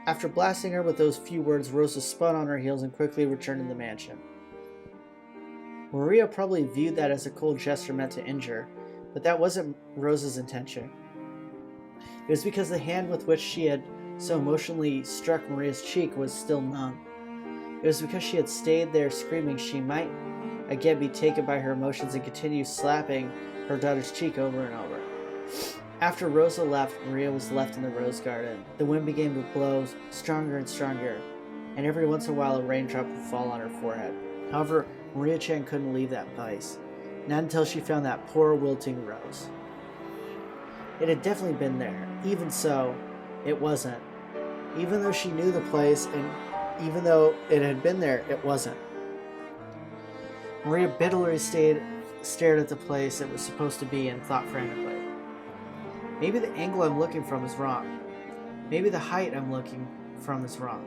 Speaker 1: After blasting her with those few words, Rosa spun on her heels and quickly returned to the mansion. Maria probably viewed that as a cold gesture meant to injure, but that wasn't Rosa's intention. It was because the hand with which she had so emotionally struck Maria's cheek was still numb. It was because she had stayed there screaming she might again be taken by her emotions and continue slapping her daughter's cheek over and over. After Rosa left, Maria was left in the rose garden. The wind began to blow stronger and stronger, and every once in a while a raindrop would fall on her forehead. However, Maria-chan couldn't leave that place. Not until she found that poor wilting rose. It had definitely been there. Even so, it wasn't. Even though she knew the place, and even though it had been there, it wasn't. Maria bitterly stared at the place it was supposed to be and thought frantically. Maybe the angle I'm looking from is wrong. Maybe the height I'm looking from is wrong.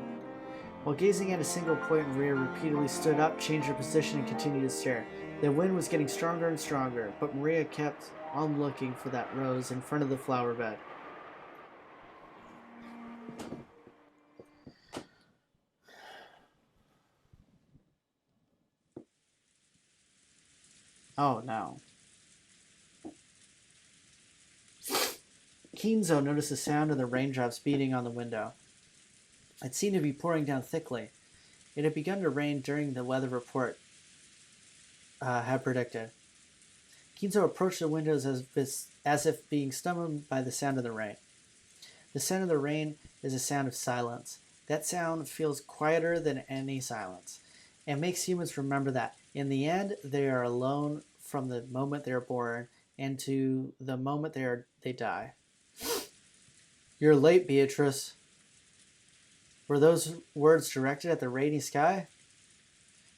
Speaker 1: While gazing at a single point, Maria repeatedly stood up, changed her position, and continued to stare. The wind was getting stronger and stronger, but Maria kept on looking for that rose in front of the flower bed. Oh no. Kinzo noticed the sound of the raindrops beating on the window. It seemed to be pouring down thickly. It had begun to rain during the weather report had predicted. Kinzo approached the windows as if being stumbled by the sound of the rain. The sound of the rain is a sound of silence. That sound feels quieter than any silence, and makes humans remember that, in the end, they are alone from the moment they are born and to the moment they die. You're late, Beatrice. Were those words directed at the rainy sky?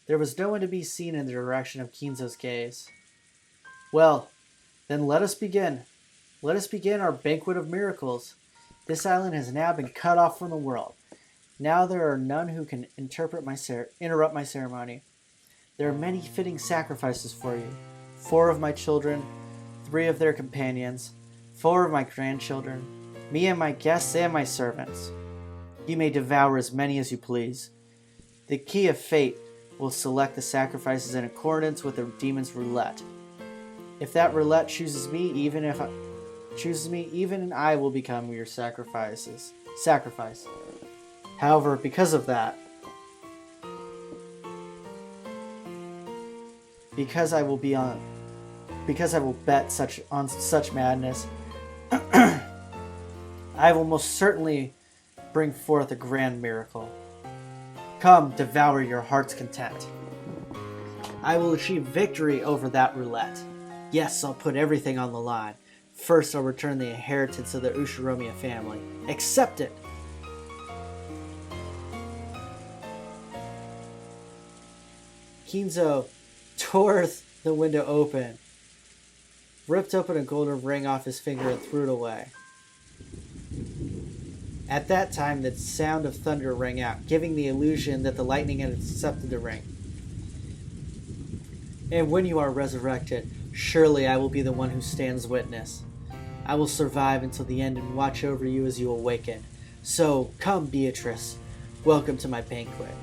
Speaker 1: There was no one to be seen in the direction of Kinzo's gaze. Well, then let us begin. Let us begin our Banquet of Miracles. This island has now been cut off from the world. Now there are none who can interrupt my ceremony. There are many fitting sacrifices for you. 4 of my children, 3 of their companions, 4 of my grandchildren, me and my guests and my servants. You may devour as many as you please. The key of fate will select the sacrifices in accordance with the demon's roulette. If that roulette chooses me, even I will become your sacrifice. However, because of that, because I will bet on such madness, I will most certainly bring forth a grand miracle. Come, devour your heart's content. I will achieve victory over that roulette. Yes, I'll put everything on the line. First, I'll return the inheritance of the Ushiromiya family. Accept it! Kinzo tore the window open, ripped open a golden ring off his finger, and threw it away. At that time, the sound of thunder rang out, giving the illusion that the lightning had intercepted the ring. And when you are resurrected, surely I will be the one who stands witness. I will survive until the end and watch over you as you awaken. So, come, Beatrice. Welcome to my banquet.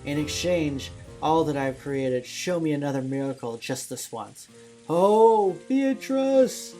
Speaker 1: In exchange, all that I have created, show me another miracle just this once. Oh, Beatrice!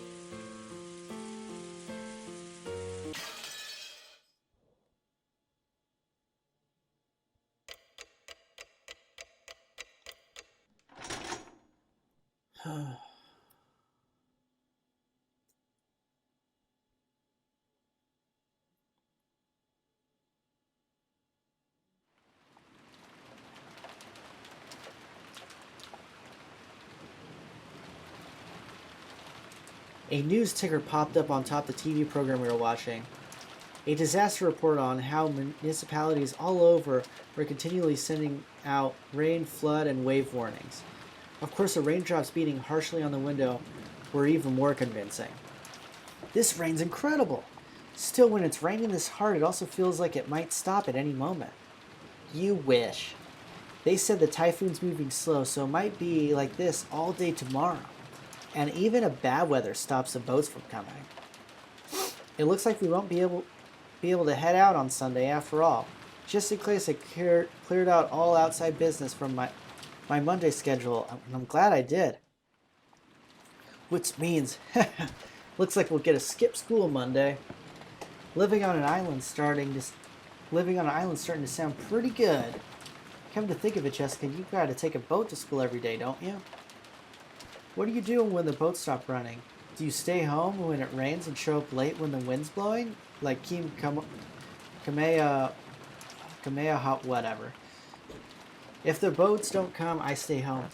Speaker 1: A news ticker popped up on top of the TV program we were watching. A disaster report on how municipalities all over were continually sending out rain, flood, and wave warnings. Of course, the raindrops beating harshly on the window were even more convincing. This rain's incredible! Still, when it's raining this hard, it also feels like it might stop at any moment. You wish. They said the typhoon's moving slow, so it might be like this all day tomorrow. And even a bad weather stops the boats from coming. It looks like we won't be able to head out on Sunday after all. Just in case I cleared out all outside business from my Monday schedule. I'm glad I did. Which means, looks like we'll get to skip school Monday. Living on an island starting to sound pretty good. Come to think of it, Jessica, you gotta take a boat to school every day, don't you? What do you do when the boats stop running? Do you stay home when it rains and show up late when the wind's blowing? Like Kamehameha, whatever. If the boats don't come, I stay home.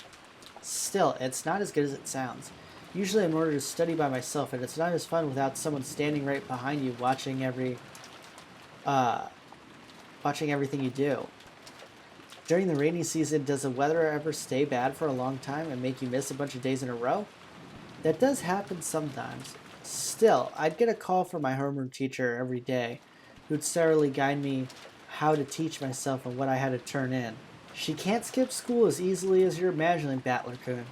Speaker 1: Still, it's not as good as it sounds. Usually I'm ordered to study by myself, and it's not as fun without someone standing right behind you uh, watching everything you do. During the rainy season, does the weather ever stay bad for a long time and make you miss a bunch of days in a row? That does happen sometimes. Still, I'd get a call from my homeroom teacher every day, who'd thoroughly guide me how to teach myself and what I had to turn in. She can't skip school as easily as you're imagining, Battler-kun.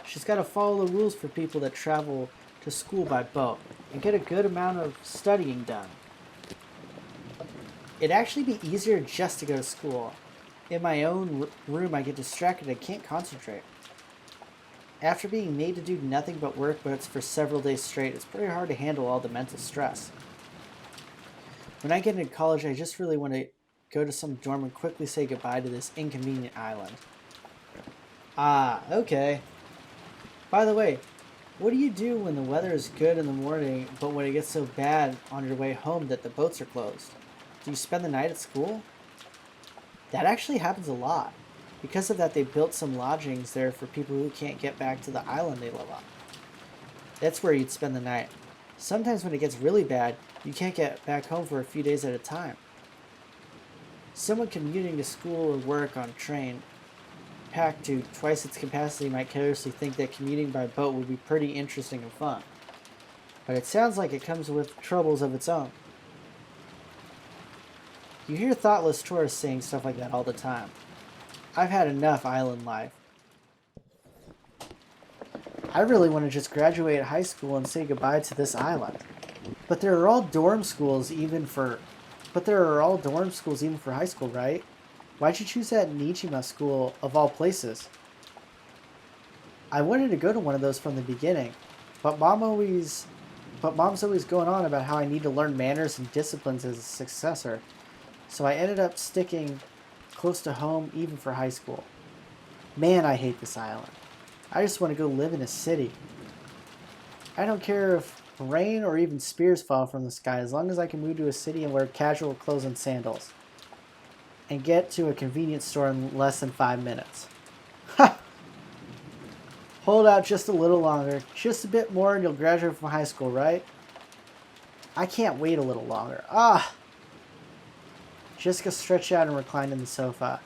Speaker 1: She's got to follow the rules for people that travel to school by boat and get a good amount of studying done. It'd actually be easier just to go to school. In my own room, I get distracted and can't concentrate. After being made to do nothing but work for several days straight, it's pretty hard to handle all the mental stress. When I get into college, I just really want to go to some dorm and quickly say goodbye to this inconvenient island. Ah, okay. By the way, what do you do when the weather is good in the morning, but when it gets so bad on your way home that the boats are closed? Do you spend the night at school? That actually happens a lot. Because of that, they built some lodgings there for people who can't get back to the island they live on. That's where you'd spend the night. Sometimes when it gets really bad, you can't get back home for a few days at a time. Someone commuting to school or work on a train packed to twice its capacity might carelessly think that commuting by boat would be pretty interesting and fun. But it sounds like it comes with troubles of its own. You hear thoughtless tourists saying stuff like that all the time. I've had enough island life. I really want to just graduate high school and say goodbye to this island. But there are all dorm schools even for high school, right? Why'd you choose that Nijima school of all places? I wanted to go to one of those from the beginning, but mom's always going on about how I need to learn manners and disciplines as a successor. So I ended up sticking close to home even for high school. Man, I hate this island. I just want to go live in a city. I don't care if rain or even spears fall from the sky as long as I can move to a city and wear casual clothes and sandals. And get to a convenience store in less than 5 minutes. Ha! Hold out just a little longer, just a bit more and you'll graduate from high school, right? I can't wait a little longer. Ah! Jessica stretched out and reclined in the sofa.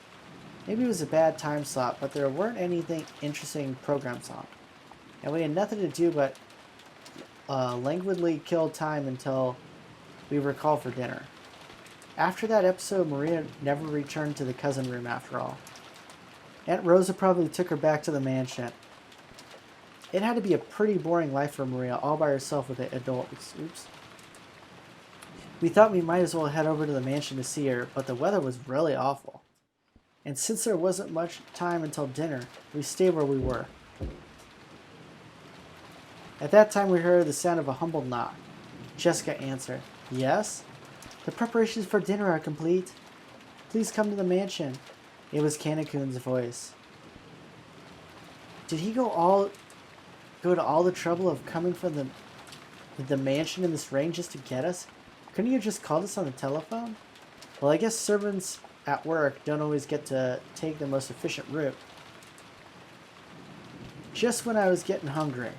Speaker 1: Maybe it was a bad time slot, but there weren't anything interesting programs on. And we had nothing to do but languidly kill time until we were called for dinner. After that episode, Maria never returned to the cousin room after all. Aunt Rosa probably took her back to the mansion. It had to be a pretty boring life for Maria, all by herself with the adults. Oops. We thought we might as well head over to the mansion to see her, but the weather was really awful. And since there wasn't much time until dinner, we stayed where we were. At that time we heard the sound of a humble knock. Jessica answered. Yes? The preparations for dinner are complete. Please come to the mansion. It was Kanakun's voice. Did he go to all the trouble of coming from the mansion in this rain just to get us? Couldn't you have just called us on the telephone? Well, I guess servants at work don't always get to take the most efficient route. Just when I was getting hungry.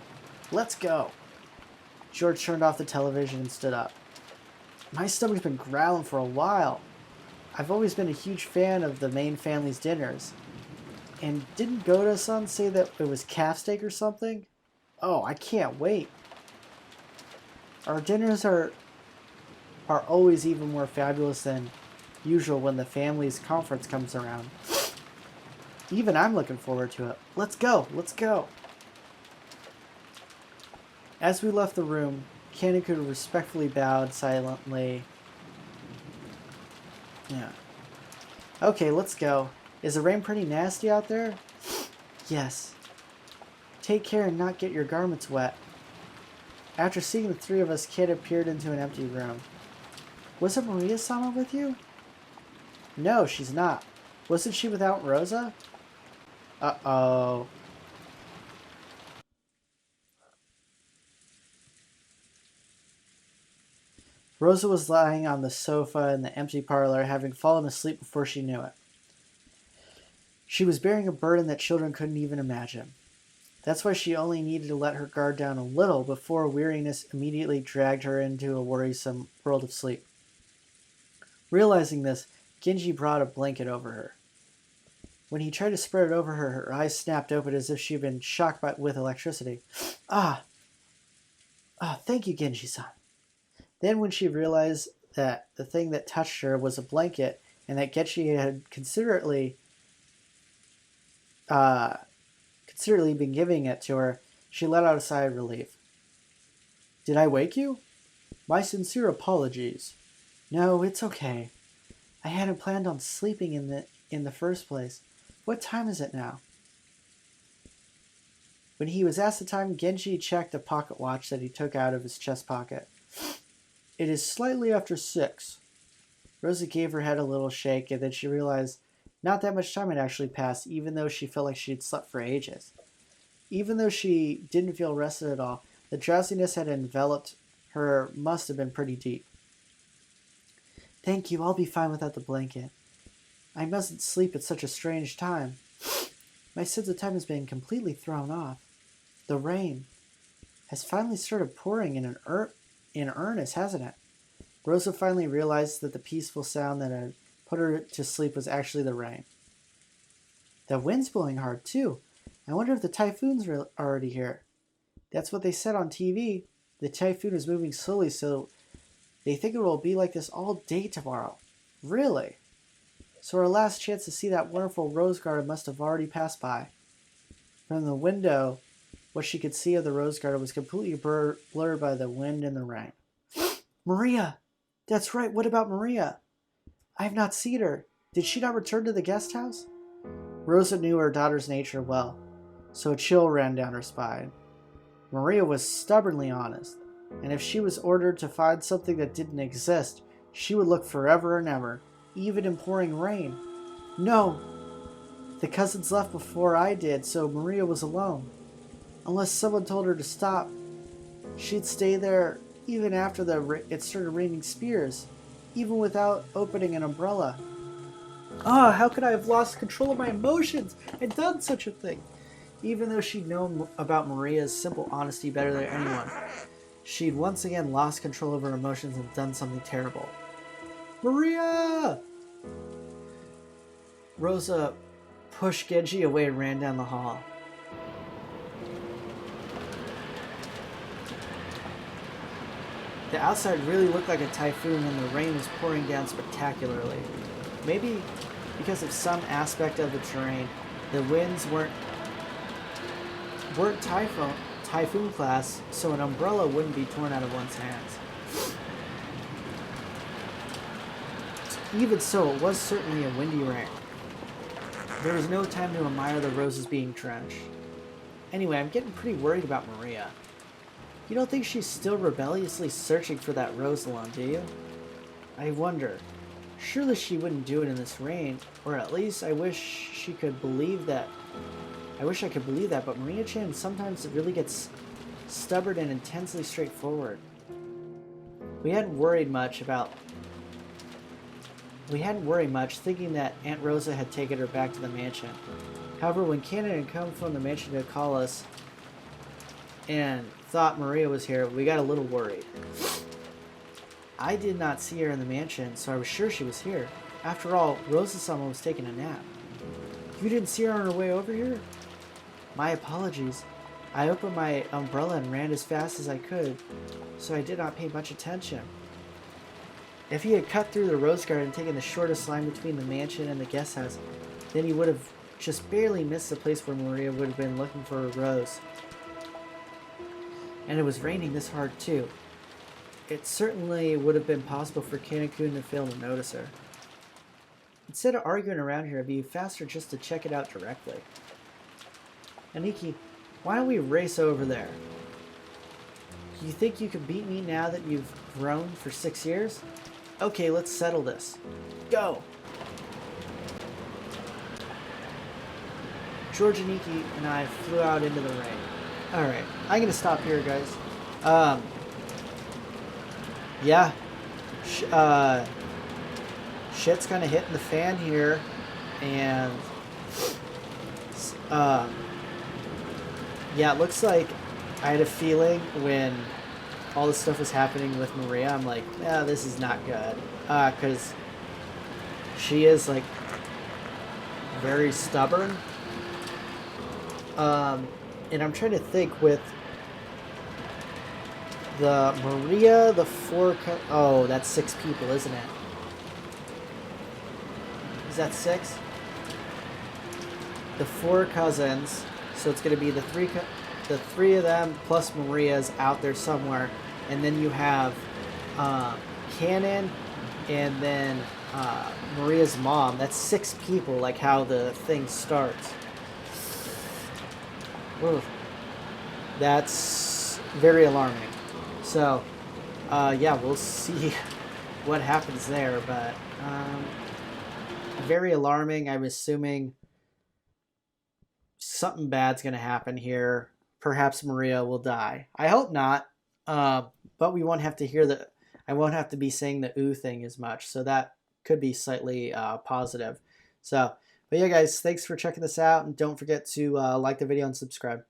Speaker 1: Let's go. George turned off the television and stood up. My stomach's been growling for a while. I've always been a huge fan of the main family's dinners. And didn't Goda-san say that it was calf steak or something? Oh, I can't wait. Our dinners are always even more fabulous than usual when the family's conference comes around. Even I'm looking forward to it. Let's go, let's go. As we left the room, Kaneko respectfully bowed silently. Yeah. Okay, let's go. Is the rain pretty nasty out there? Yes. Take care and not get your garments wet. After seeing the three of us, Kid appeared into an empty room. Wasn't Maria-sama with you? No, she's not. Wasn't she without Rosa? Uh-oh. Rosa was lying on the sofa in the empty parlor, having fallen asleep before she knew it. She was bearing a burden that children couldn't even imagine. That's why she only needed to let her guard down a little before weariness immediately dragged her into a worrisome world of sleep. Realizing this, Genji brought a blanket over her. When he tried to spread it over her, her eyes snapped open as if she had been shocked with electricity. Ah, thank you, Genji-san. Then when she realized that the thing that touched her was a blanket and that Genji had considerately been giving it to her, she let out a sigh of relief. Did I wake you? My sincere apologies. No, it's okay. I hadn't planned on sleeping in the first place. What time is it now? When he was asked the time, Genji checked a pocket watch that he took out of his chest pocket. It is slightly after 6. Rosa gave her head a little shake, and then she realized not that much time had actually passed, even though she felt like she had slept for ages. Even though she didn't feel rested at all, the drowsiness that had enveloped her must have been pretty deep. Thank you, I'll be fine without the blanket. I mustn't sleep at such a strange time. My sense of time has been completely thrown off. The rain has finally started pouring in earnest, hasn't it? Rosa finally realized that the peaceful sound that had put her to sleep was actually the rain. The wind's blowing hard, too. I wonder if the typhoon's already here. That's what they said on TV. The typhoon is moving slowly, so they think it will be like this all day tomorrow. Really? So our last chance to see that wonderful rose garden must have already passed by. From the window, what she could see of the rose garden was completely blurred by the wind and the rain. Maria! That's right, what about Maria? I have not seen her. Did she not return to the guest house? Rosa knew her daughter's nature well, so a chill ran down her spine. Maria was stubbornly honest, and if she was ordered to find something that didn't exist, she would look forever and ever, even in pouring rain. No! The cousins left before I did, so Maria was alone. Unless someone told her to stop, she'd stay there even after it started raining spears, even without opening an umbrella. How could I have lost control of my emotions and done such a thing? Even though she'd known about Maria's simple honesty better than anyone, she'd once again lost control of her emotions and done something terrible. Maria! Rosa pushed Genji away and ran down the hall. The outside really looked like a typhoon and the rain was pouring down spectacularly. Maybe because of some aspect of the terrain, the winds weren't typhoon class, so an umbrella wouldn't be torn out of one's hands. Even so, it was certainly a windy rain. There was no time to admire the roses being drenched. Anyway, I'm getting pretty worried about Maria. You don't think she's still rebelliously searching for that rose alone, do you? I wonder. Surely she wouldn't do it in this rain, or at least I wish I could believe that, but Maria-chan sometimes really gets stubborn and intensely straightforward. We hadn't worried much, thinking that Aunt Rosa had taken her back to the mansion. However, when Cannon had come from the mansion to call us and thought Maria was here, we got a little worried. I did not see her in the mansion, so I was sure she was here. After all, Rosa-sama was taking a nap. You didn't see her on her way over here? My apologies. I opened my umbrella and ran as fast as I could, so I did not pay much attention. If he had cut through the rose garden and taken the shortest line between the mansion and the guest house, then he would have just barely missed the place where Maria would have been looking for a rose. And it was raining this hard too. It certainly would have been possible for Kanekun to fail to notice her. Instead of arguing around here, it'd be faster just to check it out directly. Aniki, why don't we race over there? You think you could beat me now that you've grown for 6 years? Okay, let's settle this. Go! George and Iki and I flew out into the rain. Alright, I'm gonna stop here, guys. Yeah. Shit's kind of hitting the fan here, and Yeah, it looks like I had a feeling when all this stuff was happening with Maria, I'm like, yeah, this is not good. Because she is, like, very stubborn. And I'm trying to think with the Maria, the oh, that's 6 people, isn't it? Is that 6? The 4 cousins, so it's going to be the three of them plus Maria's out there somewhere, and then you have Cannon, and then Maria's mom. That's 6 people, like how the thing starts. Whoa. That's very alarming. So, yeah, we'll see what happens there, but very alarming. I'm assuming something bad's going to happen here. Perhaps Maria will die. I hope not, but we won't have to hear the. I won't have to be saying the ooh thing as much, so that could be slightly positive. So, but yeah, guys, thanks for checking this out, and don't forget to like the video and subscribe.